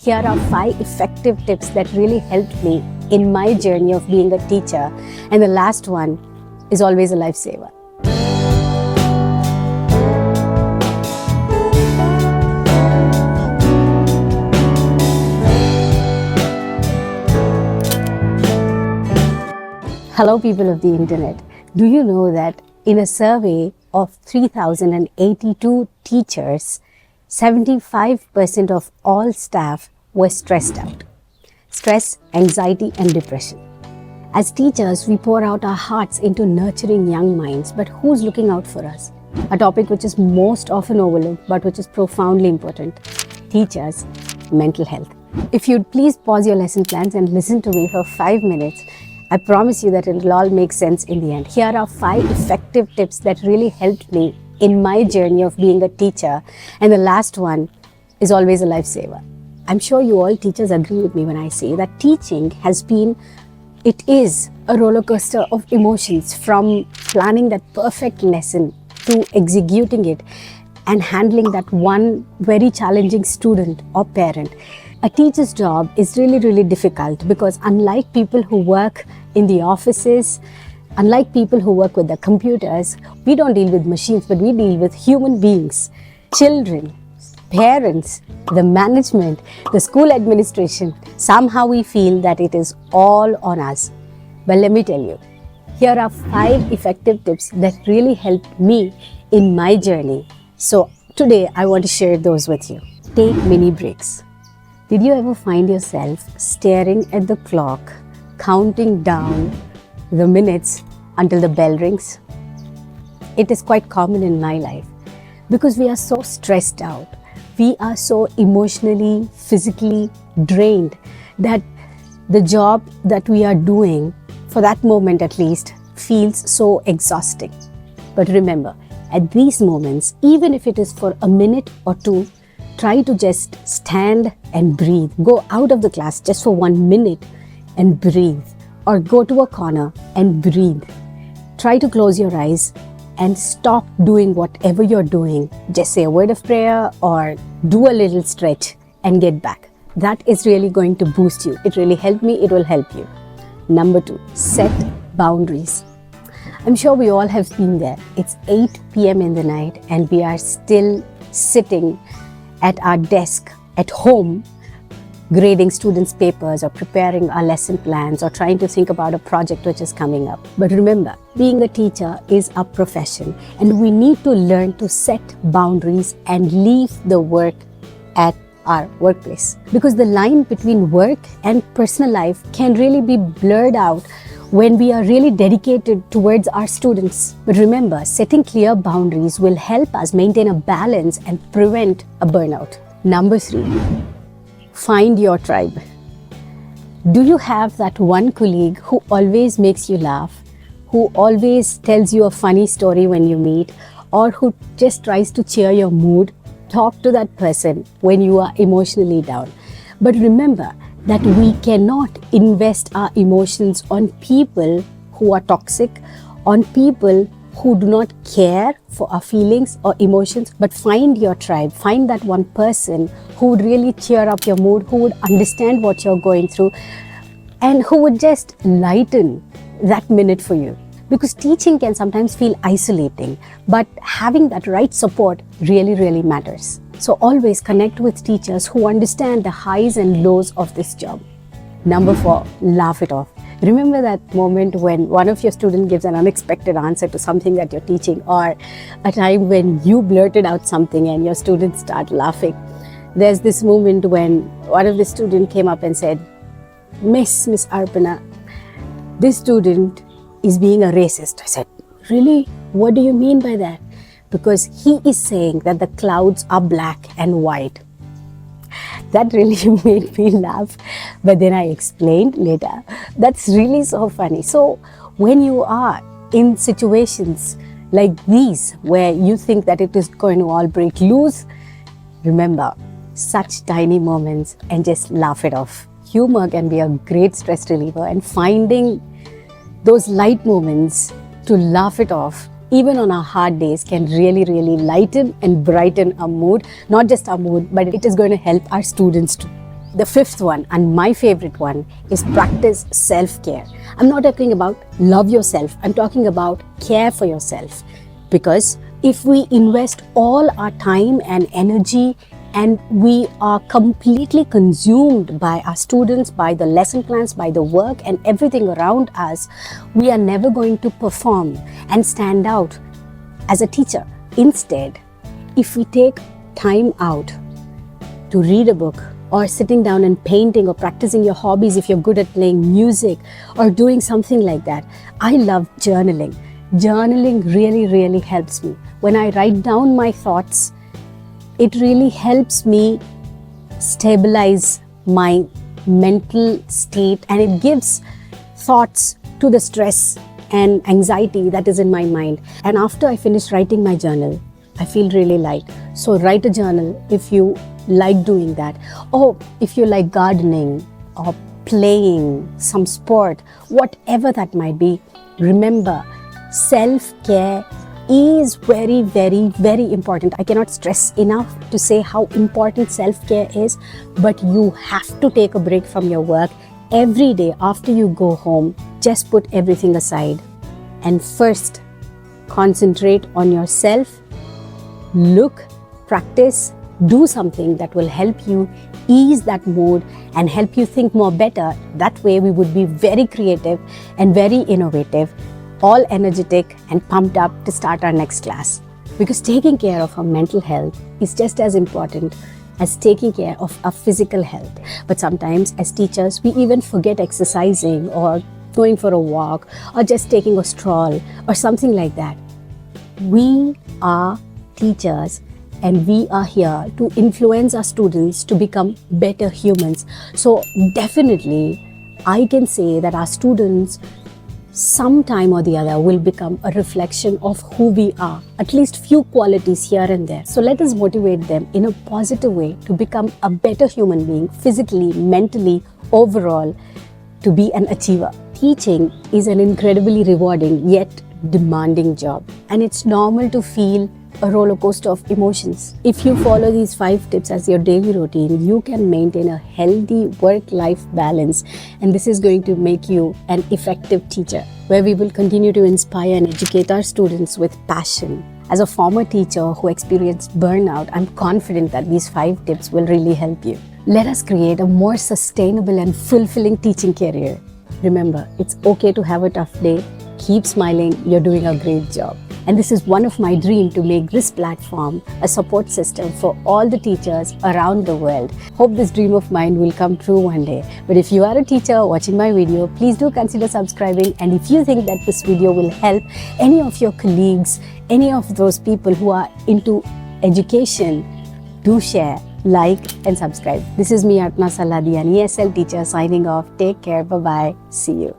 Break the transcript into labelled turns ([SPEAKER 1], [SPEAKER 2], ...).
[SPEAKER 1] here are 5 effective tips that really helped me in my journey of being a teacher. And the last one is always a lifesaver. Hello people of the internet. Do you know that in a survey of 3,082 teachers, 75% of all staff were stressed out. Stress, anxiety and depression. As teachers, we pour out our hearts into nurturing young minds, but who's looking out for us? A topic which is most often overlooked, but which is profoundly important. Teachers' mental health. If you'd please pause your lesson plans and listen to me for 5 minutes, I promise you that it'll all make sense in the end. Here are 5 effective tips that really helped me in my journey of being a teacher. And the last one is always a lifesaver. I'm sure you all teachers agree with me when I say that teaching it is a roller coaster of emotions, from planning that perfect lesson to executing it and handling that one very challenging student or parent. A teacher's job is really difficult because unlike people who work in the offices, unlike people who work with the computers, we don't deal with machines, but we deal with human beings, children, parents, the management, the school administration. Somehow we feel that it is all on us. But let me tell you, here are 5 effective tips that really helped me in my journey. So today I want to share those with you. Take mini breaks. Did you ever find yourself staring at the clock, counting down the minutes until the bell rings? It is quite common in my life because we are so stressed out. We are so emotionally, physically drained that the job that we are doing, for that moment at least, feels so exhausting. But remember, at these moments, even if it is for a minute or two, try to just stand and breathe. Go out of the class just for 1 minute and breathe. Or go to a corner and breathe. Try to close your eyes and stop doing whatever you're doing. Just say a word of prayer or do a little stretch and get back. That is really going to boost you. It really helped me. It will help you. Number 2, set boundaries. I'm sure we all have been there. It's 8 p.m. in the night and we are still sitting at our desk at home, grading students' papers or preparing our lesson plans or trying to think about a project which is coming up. But remember, being a teacher is a profession and we need to learn to set boundaries and leave the work at our workplace. Because the line between work and personal life can really be blurred out when we are really dedicated towards our students. But remember, setting clear boundaries will help us maintain a balance and prevent a burnout. Number 3, find your tribe. Do you have that one colleague who always makes you laugh, who always tells you a funny story when you meet, or who just tries to cheer your mood? Talk to that person when you are emotionally down. But remember that we cannot invest our emotions on people who are toxic, on people who do not care for our feelings or emotions, but find your tribe. Find that one person who would really cheer up your mood, who would understand what you're going through, and who would just lighten that minute for you. Because teaching can sometimes feel isolating, but having that right support really matters. So always connect with teachers who understand the highs and lows of this job. Number 4, laugh it off. Remember that moment when one of your students gives an unexpected answer to something that you're teaching, or a time when you blurted out something and your students start laughing. There's this moment when one of the students came up and said, Miss Arpana, this student is being a racist. I said, really? What do you mean by that? Because he is saying that the clouds are black and white. That really made me laugh. But then I explained later, that's really so funny. So when you are in situations like these, where you think that it is going to all break loose, remember such tiny moments and just laugh it off. Humor can be a great stress reliever, and finding those light moments to laugh it off, even on our hard days, can really lighten and brighten our mood. Not just our mood, but it is going to help our students too. The fifth one, and my favorite one, is practice self-care. I'm not talking about love yourself, I'm talking about care for yourself. Because if we invest all our time and energy and we are completely consumed by our students, by the lesson plans, by the work and everything around us, we are never going to perform and stand out as a teacher. Instead, if we take time out to read a book, or sitting down and painting, or practicing your hobbies if you're good at playing music or doing something like that. I love journaling. Journaling really helps me. When I write down my thoughts, it really helps me stabilize my mental state, and it gives thoughts to the stress and anxiety that is in my mind. And after I finish writing my journal, I feel really light. So write a journal if you like doing that, or if you like gardening or playing some sport, whatever that might be. Remember, self-care is very important. I cannot stress enough to say how important self-care is, but you have to take a break from your work every day. After you go home, just put everything aside and first concentrate on yourself. Look, practice, do something that will help you ease that mood and help you think more better. That way we would be very creative and very innovative, all energetic and pumped up to start our next class. Because taking care of our mental health is just as important as taking care of our physical health. But sometimes as teachers, we even forget exercising or going for a walk or just taking a stroll or something like that. We are teachers, and we are here to influence our students to become better humans. So definitely, I can say that our students, sometime or the other, will become a reflection of who we are. At least few qualities here and there. So let us motivate them in a positive way to become a better human being, physically, mentally, overall, to be an achiever. Teaching is an incredibly rewarding yet demanding job, and it's normal to feel a roller coaster of emotions. If you follow these 5 tips as your daily routine, you can maintain a healthy work-life balance, and this is going to make you an effective teacher, where we will continue to inspire and educate our students with passion. As a former teacher who experienced burnout, I'm confident that these 5 tips will really help you. Let us create a more sustainable and fulfilling teaching career. Remember, it's okay to have a tough day. Keep smiling, you're doing a great job. And this is one of my dreams, to make this platform a support system for all the teachers around the world. Hope this dream of mine will come true one day. But if you are a teacher watching my video, please do consider subscribing. And if you think that this video will help any of your colleagues, any of those people who are into education, do share, like and subscribe. This is me, Vanessa, an ESL teacher, signing off. Take care. Bye-bye. See you.